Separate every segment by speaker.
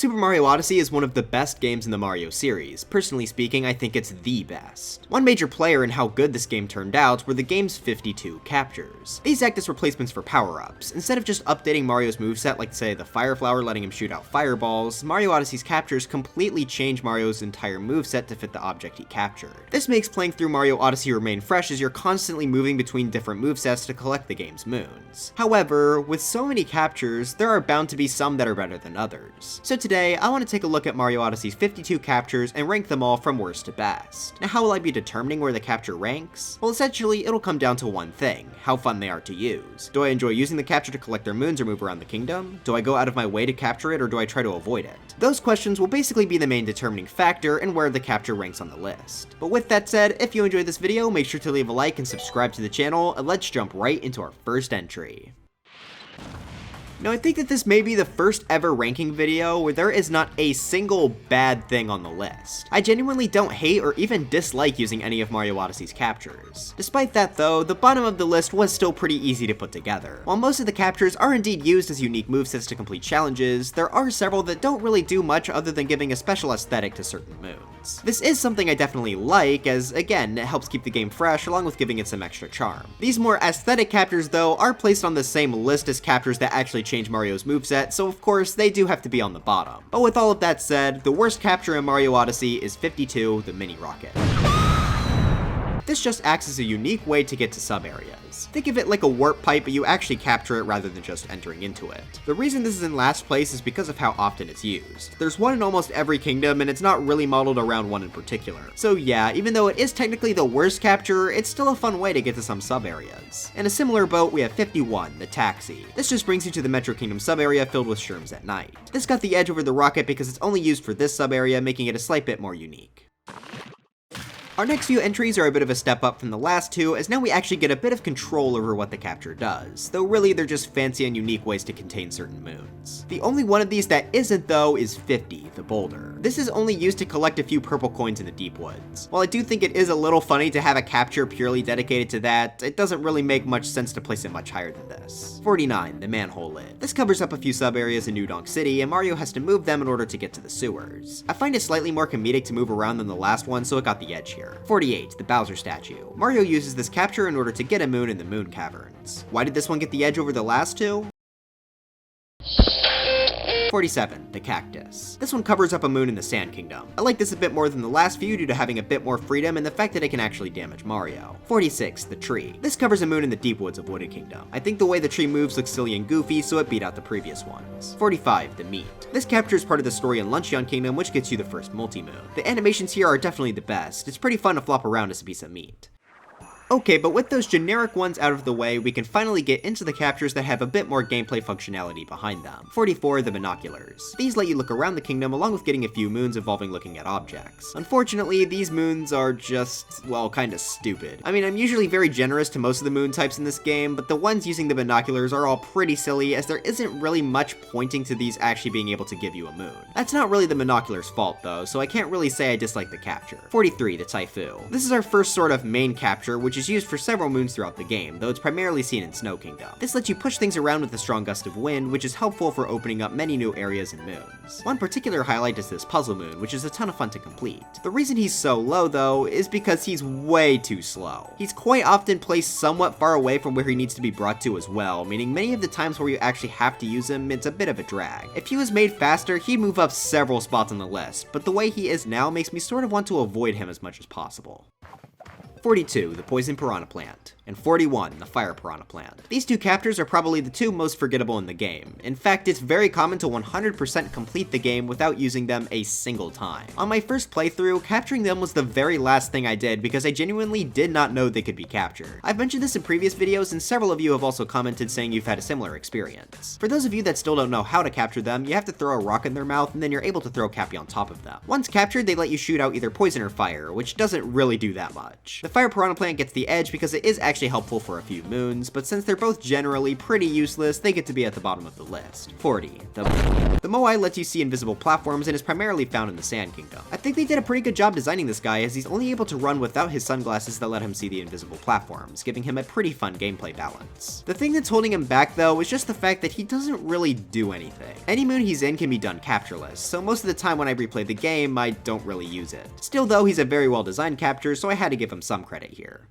Speaker 1: Super Mario Odyssey is one of the best games in the Mario series. Personally speaking, I think it's the best. One major player in how good this game turned out were the game's 52 captures. These act as replacements for power-ups. Instead of just updating Mario's moveset like say the Fire Flower letting him shoot out fireballs, Mario Odyssey's captures completely change Mario's entire moveset to fit the object he captured. This makes playing through Mario Odyssey remain fresh as you're constantly moving between different movesets to collect the game's moons. However, with so many captures, there are bound to be some that are better than others. So today, I want to take a look at Mario Odyssey's 52 captures and rank them all from worst to best. Now how will I be determining where the capture ranks? Well, essentially, it'll come down to one thing: how fun they are to use. Do I enjoy using the capture to collect their moons or move around the kingdom? Do I go out of my way to capture it, or do I try to avoid it? Those questions will basically be the main determining factor in where the capture ranks on the list. But with that said, if you enjoyed this video, make sure to leave a like and subscribe to the channel, and let's jump right into our first entry. Now, I think that this may be the first ever ranking video where there is not a single bad thing on the list. I genuinely don't hate or even dislike using any of Mario Odyssey's captures. Despite that though, the bottom of the list was still pretty easy to put together. While most of the captures are indeed used as unique movesets to complete challenges, there are several that don't really do much other than giving a special aesthetic to certain moons. This is something I definitely like, as again, it helps keep the game fresh along with giving it some extra charm. These more aesthetic captures though are placed on the same list as captures that actually change Mario's moveset, so of course they do have to be on the bottom. But with all of that said, the worst capture in Mario Odyssey is 52, the mini rocket. This just acts as a unique way to get to sub-areas. Think of it like a warp pipe, but you actually capture it rather than just entering into it. The reason this is in last place is because of how often it's used. There's one in almost every kingdom, and it's not really modeled around one in particular. So yeah, even though it is technically the worst capture, it's still a fun way to get to some sub-areas. In a similar boat, we have 51, the taxi. This just brings you to the Metro Kingdom sub-area filled with shrooms at night. This got the edge over the rocket because it's only used for this sub-area, making it a slight bit more unique. Our next few entries are a bit of a step up from the last two, as now we actually get a bit of control over what the capture does, though really they're just fancy and unique ways to contain certain moons. The only one of these that isn't though is 50, the boulder. This is only used to collect a few purple coins in the deep woods. While I do think it is a little funny to have a capture purely dedicated to that, it doesn't really make much sense to place it much higher than this. 49, the manhole lid. This covers up a few sub-areas in New Donk City, and Mario has to move them in order to get to the sewers. I find it slightly more comedic to move around than the last one, so it got the edge here. 48, the Bowser statue. Mario uses this capture in order to get a moon in the moon caverns. Why did this one get the edge over the last two? 47, the cactus. This one covers up a moon in the Sand Kingdom. I like this a bit more than the last few due to having a bit more freedom and the fact that it can actually damage Mario. 46, the tree. This covers a moon in the deep woods of Wooded Kingdom. I think the way the tree moves looks silly and goofy, so it beat out the previous ones. 45, the meat. This captures part of the story in Luncheon Kingdom, which gets you the first multi-moon. The animations here are definitely the best. It's pretty fun to flop around as a piece of meat. Okay, but with those generic ones out of the way, we can finally get into the captures that have a bit more gameplay functionality behind them. 44, the binoculars. These let you look around the kingdom along with getting a few moons involving looking at objects. Unfortunately, these moons are just, well, kinda stupid. I mean, I'm usually very generous to most of the moon types in this game, but the ones using the binoculars are all pretty silly as there isn't really much pointing to these actually being able to give you a moon. That's not really the binoculars' fault though, so I can't really say I dislike the capture. 43, the Typhoon. This is our first sort of main capture, which is used for several moons throughout the game, though it's primarily seen in Snow Kingdom. This lets you push things around with a strong gust of wind, which is helpful for opening up many new areas and moons. One particular highlight is this puzzle moon, which is a ton of fun to complete. The reason he's so low though is because he's way too slow. He's quite often placed somewhat far away from where he needs to be brought to as well, meaning many of the times where you actually have to use him, it's a bit of a drag. If he was made faster, he'd move up several spots on the list, but the way he is now makes me sort of want to avoid him as much as possible. 42, the poison piranha plant, and 41, the fire piranha plant. These two captures are probably the two most forgettable in the game. In fact, it's very common to 100% complete the game without using them a single time. On my first playthrough, capturing them was the very last thing I did because I genuinely did not know they could be captured. I've mentioned this in previous videos, and several of you have also commented saying you've had a similar experience. For those of you that still don't know how to capture them, you have to throw a rock in their mouth and then you're able to throw Cappy on top of them. Once captured, they let you shoot out either poison or fire, which doesn't really do that much. The fire piranha plant gets the edge because it is actually actually helpful for a few moons, but since they're both generally pretty useless, they get to be at the bottom of the list. 40. The Moai. The Moai lets you see invisible platforms and is primarily found in the Sand Kingdom. I think they did a pretty good job designing this guy, as he's only able to run without his sunglasses that let him see the invisible platforms, giving him a pretty fun gameplay balance. The thing that's holding him back though is just the fact that he doesn't really do anything. Any moon he's in can be done captureless, so most of the time when I replay the game, I don't really use it. Still though, he's a very well designed capture, so I had to give him some credit here.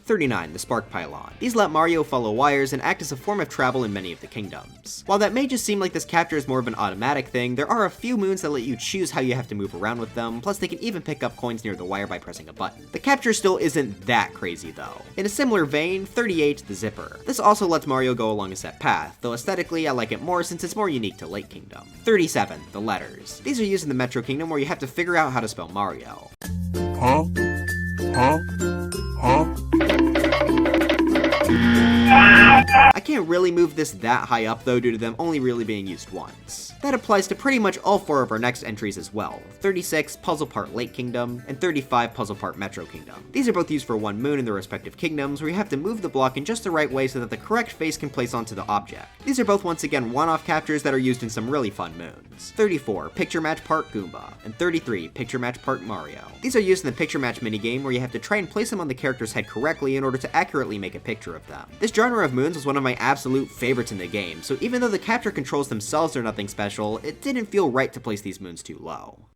Speaker 1: 39. The Spark Pylon. These let Mario follow wires and act as a form of travel in many of the kingdoms. While that may just seem like this capture is more of an automatic thing, there are a few moons that let you choose how you have to move around with them, plus they can even pick up coins near the wire by pressing a button. The capture still isn't that crazy though. In a similar vein, 38. The Zipper. This also lets Mario go along a set path, though aesthetically I like it more since it's more unique to Lake Kingdom. 37. The Letters. These are used in the Metro Kingdom where you have to figure out how to spell Mario.
Speaker 2: Huh? Huh? Huh?
Speaker 1: I can't really move this that high up though due to them only really being used once. That applies to pretty much all 4 of our next entries as well. 36. Puzzle Part Lake Kingdom, and 35. Puzzle Part Metro Kingdom. These are both used for one moon in their respective kingdoms where you have to move the block in just the right way so that the correct face can place onto the object. These are both once again one-off captures that are used in some really fun moons. 34. Picture Match Part Goomba, and 33. Picture Match Part Mario. These are used in the Picture Match minigame where you have to try and place them on the character's head correctly in order to accurately make a picture of them. This genre of moons was one of my absolute favorites in the game, so even though the capture controls themselves are nothing special, it didn't feel right to place these moons too low.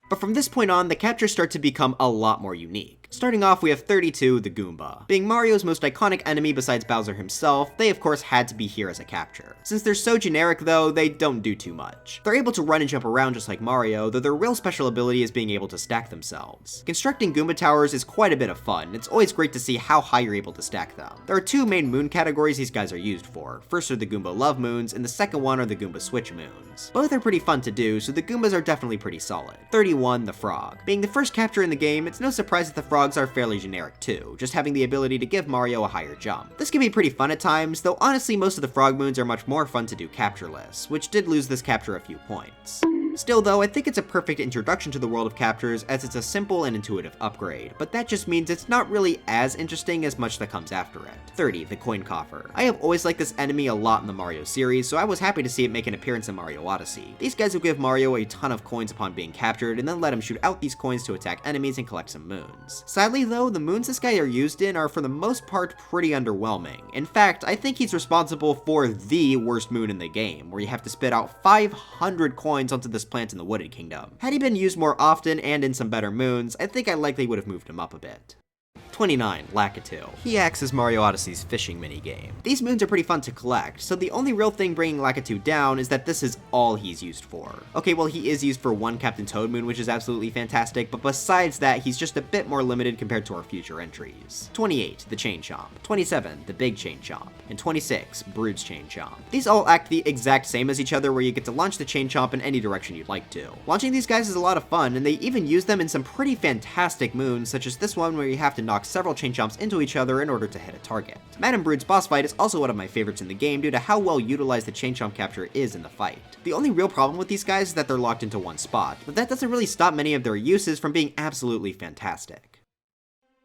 Speaker 1: But from this point on, the captures start to become a lot more unique. Starting off, we have 32, the Goomba. Being Mario's most iconic enemy besides Bowser himself, they of course had to be here as a capture. Since they're so generic though, they don't do too much. They're able to run and jump around just like Mario, though their real special ability is being able to stack themselves. Constructing Goomba towers is quite a bit of fun. It's always great to see how high you're able to stack them. There are 2 main moon categories these guys are used for. First are the Goomba Love Moons, and the second one are the Goomba Switch Moons. Both are pretty fun to do, so the Goombas are definitely pretty solid. 31, the Frog. Being the first capture in the game, it's no surprise that the frogs are fairly generic too, just having the ability to give Mario a higher jump. This can be pretty fun at times, though honestly most of the frog moons are much more fun to do captureless, which did lose this capture a few points. Still though, I think it's a perfect introduction to the world of captures as it's a simple and intuitive upgrade, but that just means it's not really as interesting as much that comes after it. 30, the Coin Coffer. I have always liked this enemy a lot in the Mario series, so I was happy to see it make an appearance in Mario Odyssey. These guys will give Mario a ton of coins upon being captured, and then let him shoot out these coins to attack enemies and collect some moons. Sadly though, the moons this guy are used in are for the most part pretty underwhelming. In fact, I think he's responsible for the worst moon in the game, where you have to spit out 500 coins onto this plant in the Wooded Kingdom. Had he been used more often and in some better moons, I think I likely would have moved him up a bit. 29, Lakitu. He acts as Mario Odyssey's fishing minigame. These moons are pretty fun to collect, so the only real thing bringing Lakitu down is that this is all he's used for. Okay, well he is used for one Captain Toad moon, which is absolutely fantastic, but besides that, he's just a bit more limited compared to our future entries. 28, the Chain Chomp. 27, the Big Chain Chomp. And 26, Brood's Chain Chomp. These all act the exact same as each other, where you get to launch the Chain Chomp in any direction you'd like to. Launching these guys is a lot of fun, and they even use them in some pretty fantastic moons, such as this one where you have to knock several chain chomps into each other in order to hit a target. Madam Brood's boss fight is also one of my favorites in the game due to how well utilized the chain chomp capture is in the fight. The only real problem with these guys is that they're locked into one spot, but that doesn't really stop many of their uses from being absolutely fantastic.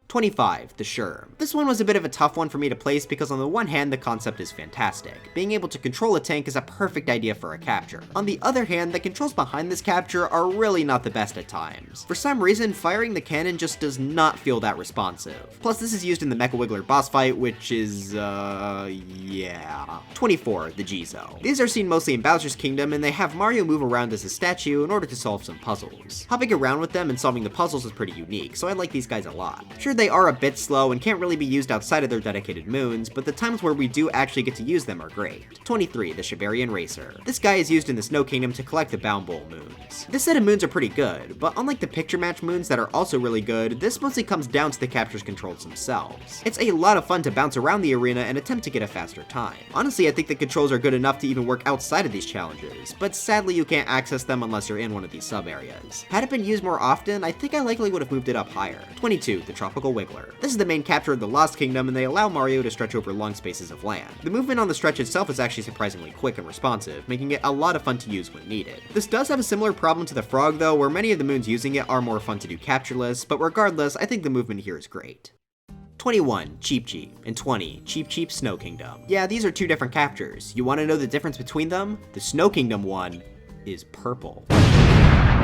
Speaker 1: 25, the Sherm. This one was a bit of a tough one for me to place because on the one hand, the concept is fantastic. Being able to control a tank is a perfect idea for a capture. On the other hand, the controls behind this capture are really not the best at times. For some reason, firing the cannon just does not feel that responsive. Plus, this is used in the Mecha Wiggler boss fight, which is, yeah. 24, the Jizo. These are seen mostly in Bowser's Kingdom, and they have Mario move around as a statue in order to solve some puzzles. Hopping around with them and solving the puzzles is pretty unique, so I like these guys a lot. Sure, they are a bit slow and can't really be used outside of their dedicated moons, but the times where we do actually get to use them are great. 23, the Shibarian Racer. This guy is used in the Snow Kingdom to collect the Bound Bowl moons. This set of moons are pretty good, but unlike the picture match moons that are also really good, this mostly comes down to the captures controls themselves. It's a lot of fun to bounce around the arena and attempt to get a faster time. Honestly, I think the controls are good enough to even work outside of these challenges, but sadly you can't access them unless you're in one of these sub-areas. Had it been used more often, I think I likely would have moved it up higher. 22, the Tropical Wiggler. This is the main capture of the Lost Kingdom, and they allow Mario to stretch over long spaces of land. The movement on the stretch itself is actually surprisingly quick and responsive, making it a lot of fun to use when needed. This does have a similar problem to the Frog though, where many of the moons using it are more fun to do captureless, but regardless, I think the movement here is great. 21, Cheep Cheep, and 20, Cheep Cheep Snow Kingdom. Yeah, these are two different captures. You want to know the difference between them? The Snow Kingdom one is purple.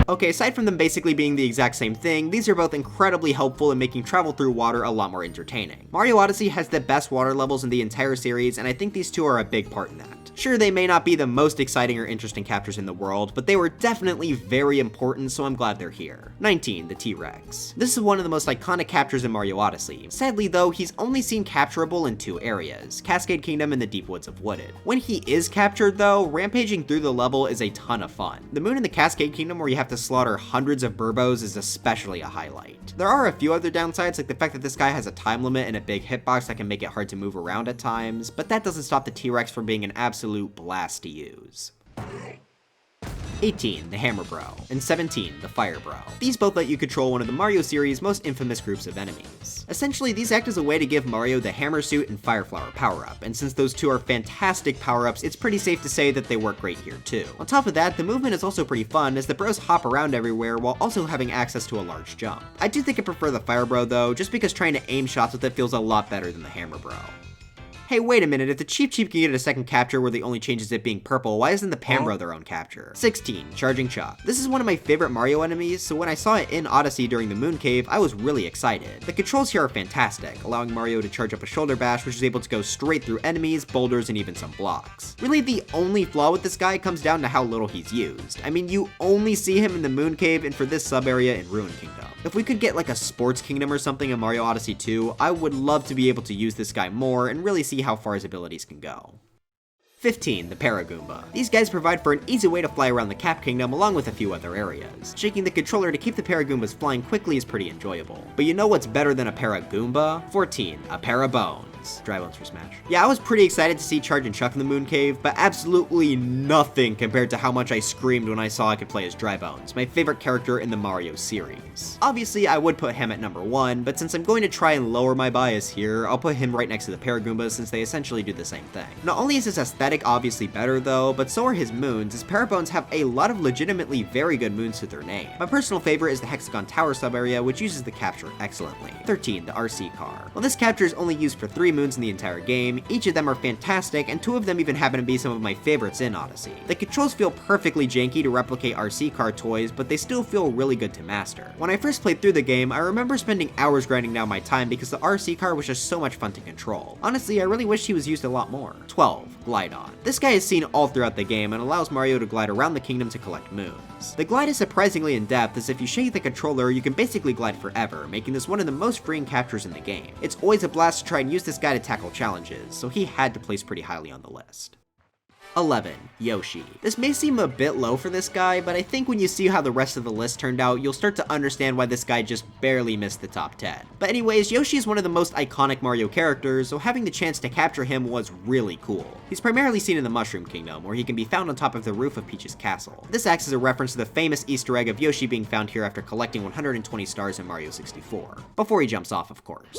Speaker 1: Okay, aside from them basically being the exact same thing, these are both incredibly helpful in making travel through water a lot more entertaining. Mario Odyssey has the best water levels in the entire series, and I think these two are a big part in that. Sure, they may not be the most exciting or interesting captures in the world, but they were definitely very important, so I'm glad they're here. 19, the T-Rex. This is one of the most iconic captures in Mario Odyssey. Sadly though, he's only seen capturable in two areas, Cascade Kingdom and the Deep Woods of Wooded. When he is captured though, rampaging through the level is a ton of fun. The moon in the Cascade Kingdom where you have to slaughter hundreds of burbos is especially a highlight. There are a few other downsides, like the fact that this guy has a time limit and a big hitbox that can make it hard to move around at times, but that doesn't stop the T-Rex from being an absolute blast to use. 18, the Hammer Bro, and 17, the Fire Bro. These both let you control one of the Mario series' most infamous groups of enemies. Essentially, these act as a way to give Mario the Hammer Suit and Fire Flower power-up, and since those two are fantastic power-ups, it's pretty safe to say that they work great here too. On top of that, the movement is also pretty fun, as the bros hop around everywhere while also having access to a large jump. I do think I prefer the Fire Bro though, just because trying to aim shots with it feels a lot better than the Hammer Bro. Hey, wait a minute, if the Cheep Cheep can get a second capture where the only change is it being purple, why isn't the Pambro their own capture? 16, Charging Chop. This is one of my favorite Mario enemies, so when I saw it in Odyssey during the Moon Cave, I was really excited. The controls here are fantastic, allowing Mario to charge up a shoulder bash, which is able to go straight through enemies, boulders, and even some blocks. Really, the only flaw with this guy comes down to how little he's used. I mean, you only see him in the Moon Cave and for this sub-area in Ruin Kingdom. If we could get like a Sports Kingdom or something in Mario Odyssey 2, I would love to be able to use this guy more and really see how far his abilities can go. 15, the Paragoomba. These guys provide for an easy way to fly around the Cap Kingdom along with a few other areas. Shaking the controller to keep the Paragoombas flying quickly is pretty enjoyable. But you know what's better than a Paragoomba? 14, a Parabones. Dry Bones for Smash. Yeah, I was pretty excited to see Charge and Chuck in the Moon Cave, but absolutely nothing compared to how much I screamed when I saw I could play as Dry Bones, my favorite character in the Mario series. Obviously, I would put him at number 1, but since I'm going to try and lower my bias here, I'll put him right next to the Paragoombas since they essentially do the same thing. Not only is his aesthetic obviously better though, but so are his moons, as Parabones have a lot of legitimately very good moons to their name. My personal favorite is the Hexagon Tower sub-area, which uses the capture excellently. 13, the RC car. While this capture is only used for 3 moons in the entire game, each of them are fantastic, and 2 of them even happen to be some of my favorites in Odyssey. The controls feel perfectly janky to replicate RC car toys, but they still feel really good to master. When I first played through the game, I remember spending hours grinding down my time because the RC car was just so much fun to control. Honestly, I really wish he was used a lot more. 12, Glide-On. This guy is seen all throughout the game and allows Mario to glide around the kingdom to collect moons. The glide is surprisingly in depth, as if you shake the controller, you can basically glide forever, making this one of the most freeing captures in the game. It's always a blast to try and use this guy to tackle challenges, so he had to place pretty highly on the list. 11, Yoshi. This may seem a bit low for this guy, but I think when you see how the rest of the list turned out, you'll start to understand why this guy just barely missed the top 10. But anyways, Yoshi is one of the most iconic Mario characters, so having the chance to capture him was really cool. He's primarily seen in the Mushroom Kingdom, where he can be found on top of the roof of Peach's castle. This acts as a reference to the famous Easter egg of Yoshi being found here after collecting 120 stars in Mario 64. Before he jumps off, of course.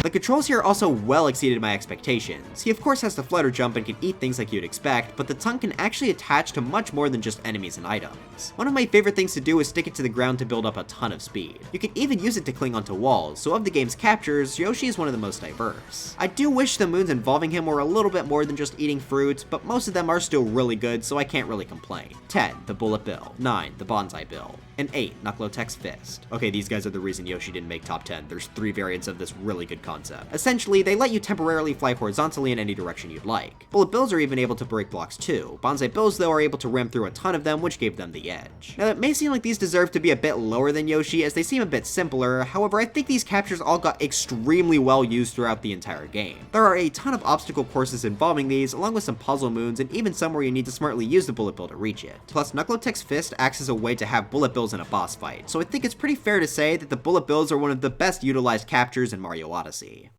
Speaker 1: The controls here also well exceeded my expectations. He of course has the flutter jump and can eat things like you'd expect, but the tongue can actually attach to much more than just enemies and items. One of my favorite things to do is stick it to the ground to build up a ton of speed. You can even use it to cling onto walls, so of the game's captures, Yoshi is one of the most diverse. I do wish the moons involving him were a little bit more than just eating fruit, but most of them are still really good, so I can't really complain. 10, the Bullet Bill. 9, the Bonsai Bill. And 8, Knuckle-Tech's Fist. Okay, these guys are the reason Yoshi didn't make top 10. There's 3 variants of this really good concept. Essentially, they let you temporarily fly horizontally in any direction you'd like. Bullet Bills are even able to break blocks too. Bonsai Bills, though, are able to ram through a ton of them, which gave them the edge. Now, it may seem like these deserve to be a bit lower than Yoshi, as they seem a bit simpler. However, I think these captures all got extremely well used throughout the entire game. There are a ton of obstacle courses involving these, along with some puzzle moons, and even some where you need to smartly use the Bullet Bill to reach it. Plus, Knuckle-Tech's Fist acts as a way to have Bullet Bills in a boss fight, so I think it's pretty fair to say that the Bullet Bills are one of the best utilized captures in Mario Odyssey.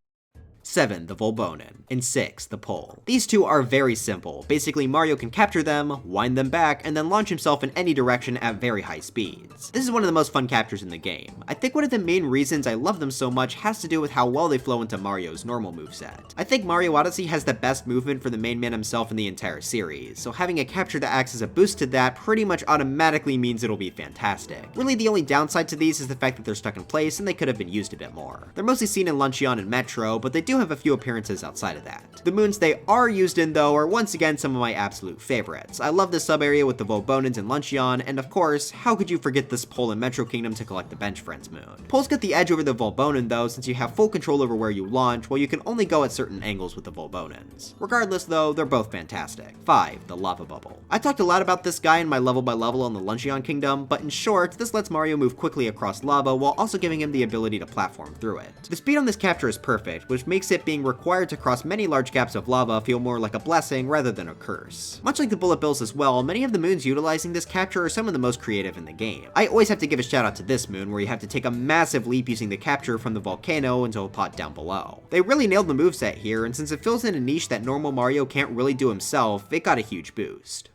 Speaker 1: 7. The Volbonin, and 6. The pole. These two are very simple. Basically, Mario can capture them, wind them back, and then launch himself in any direction at very high speeds. This is one of the most fun captures in the game. I think one of the main reasons I love them so much has to do with how well they flow into Mario's normal moveset. I think Mario Odyssey has the best movement for the main man himself in the entire series, so having a capture that acts as a boost to that pretty much automatically means it'll be fantastic. Really, the only downside to these is the fact that they're stuck in place and they could have been used a bit more. They're mostly seen in Luncheon and Metro, but they do have a few appearances outside of that. The moons they are used in, though, are once again some of my absolute favorites. I love the sub-area with the Volbonins and Luncheon, and of course, how could you forget this pole in Metro Kingdom to collect the Bench Friends moon? Pole's got the edge over the Volbonin, though, since you have full control over where you launch, while you can only go at certain angles with the Volbonins. Regardless, though, they're both fantastic. 5. The Lava Bubble. I talked a lot about this guy in my level by level on the Luncheon Kingdom, but in short, this lets Mario move quickly across lava while also giving him the ability to platform through it. The speed on this capture is perfect, which makes it being required to cross many large gaps of lava feel more like a blessing rather than a curse. Much like the bullet bills as well, many of the moons utilizing this capture are some of the most creative in the game. I always have to give a shout out to this moon, where you have to take a massive leap using the capture from the volcano into a pot down below. They really nailed the moveset here, and since it fills in a niche that normal Mario can't really do himself, it got a huge boost.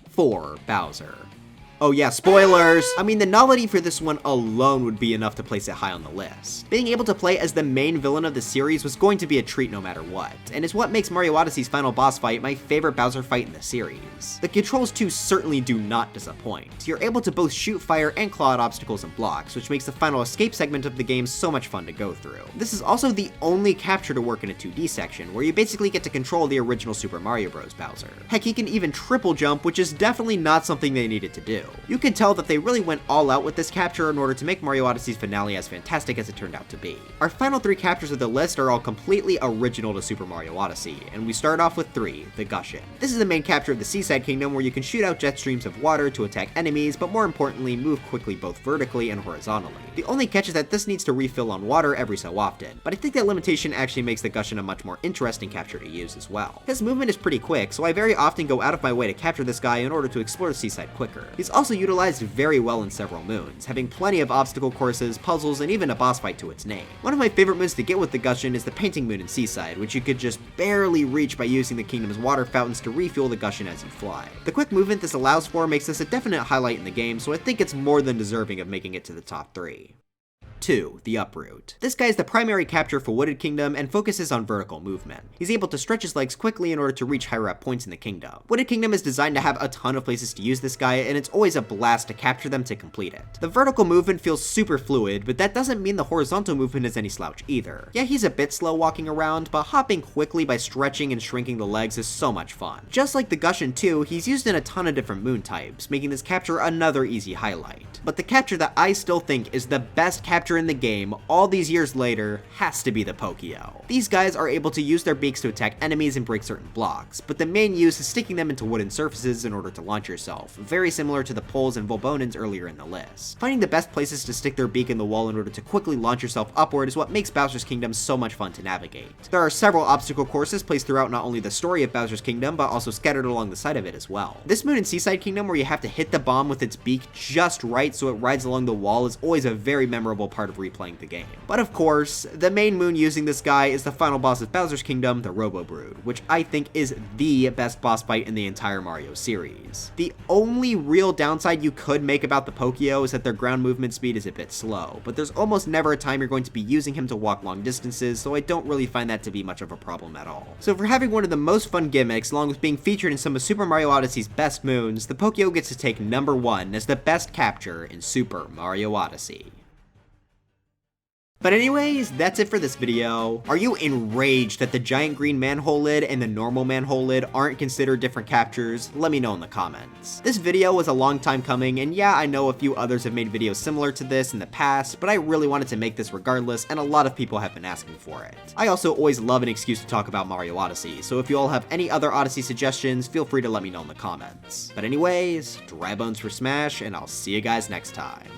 Speaker 1: 4. Bowser. Oh yeah, spoilers! I mean, the novelty for this one alone would be enough to place it high on the list. Being able to play as the main villain of the series was going to be a treat no matter what, and is what makes Mario Odyssey's final boss fight my favorite Bowser fight in the series. The controls too certainly do not disappoint. You're able to both shoot fire and claw at obstacles and blocks, which makes the final escape segment of the game so much fun to go through. This is also the only capture to work in a 2D section, where you basically get to control the original Super Mario Bros. Bowser. Heck, he can even triple jump, which is definitely not something they needed to do. You can tell that they really went all out with this capture in order to make Mario Odyssey's finale as fantastic as it turned out to be. Our final 3 captures of the list are all completely original to Super Mario Odyssey, and we start off with 3, the Gushin. This is the main capture of the Seaside Kingdom, where you can shoot out jet streams of water to attack enemies, but more importantly, move quickly both vertically and horizontally. The only catch is that this needs to refill on water every so often, but I think that limitation actually makes the Gushin a much more interesting capture to use as well. His movement is pretty quick, so I very often go out of my way to capture this guy in order to explore the seaside quicker. He's also utilized very well in several moons, having plenty of obstacle courses, puzzles, and even a boss fight to its name. One of my favorite moons to get with the Gushin is the Painting Moon in Seaside, which you could just barely reach by using the kingdom's water fountains to refuel the Gushin as you fly. The quick movement this allows for makes this a definite highlight in the game, so I think it's more than deserving of making it to the top 3. 2. The Uproot. This guy is the primary capture for Wooded Kingdom and focuses on vertical movement. He's able to stretch his legs quickly in order to reach higher up points in the kingdom. Wooded Kingdom is designed to have a ton of places to use this guy, and it's always a blast to capture them to complete it. The vertical movement feels super fluid, but that doesn't mean the horizontal movement is any slouch either. Yeah, he's a bit slow walking around, but hopping quickly by stretching and shrinking the legs is so much fun. Just like the Gushin 2, he's used in a ton of different moon types, making this capture another easy highlight. But the capture that I still think is the best capture in the game all these years later has to be the Pokio. These guys are able to use their beaks to attack enemies and break certain blocks, but the main use is sticking them into wooden surfaces in order to launch yourself, very similar to the poles and Volbonins earlier in the list. Finding the best places to stick their beak in the wall in order to quickly launch yourself upward is what makes Bowser's Kingdom so much fun to navigate. There are several obstacle courses placed throughout not only the story of Bowser's Kingdom, but also scattered along the side of it as well. This moon in Seaside Kingdom, where you have to hit the bomb with its beak just right so it rides along the wall, is always a very memorable part of replaying the game. But of course, the main moon using this guy is the final boss of Bowser's Kingdom, the Robo Brood, which I think is the best boss fight in the entire Mario series. The only real downside you could make about the Pokio is that their ground movement speed is a bit slow, but there's almost never a time you're going to be using him to walk long distances, so I don't really find that to be much of a problem at all. So for having one of the most fun gimmicks, along with being featured in some of Super Mario Odyssey's best moons, the Pokio gets to take number 1 as the best capture in Super Mario Odyssey. But anyways, that's it for this video. Are you enraged that the giant green manhole lid and the normal manhole lid aren't considered different captures? Let me know in the comments. This video was a long time coming, and yeah, I know a few others have made videos similar to this in the past, but I really wanted to make this regardless, and a lot of people have been asking for it. I also always love an excuse to talk about Mario Odyssey, so if you all have any other Odyssey suggestions, feel free to let me know in the comments. But anyways, dry bones for Smash, and I'll see you guys next time.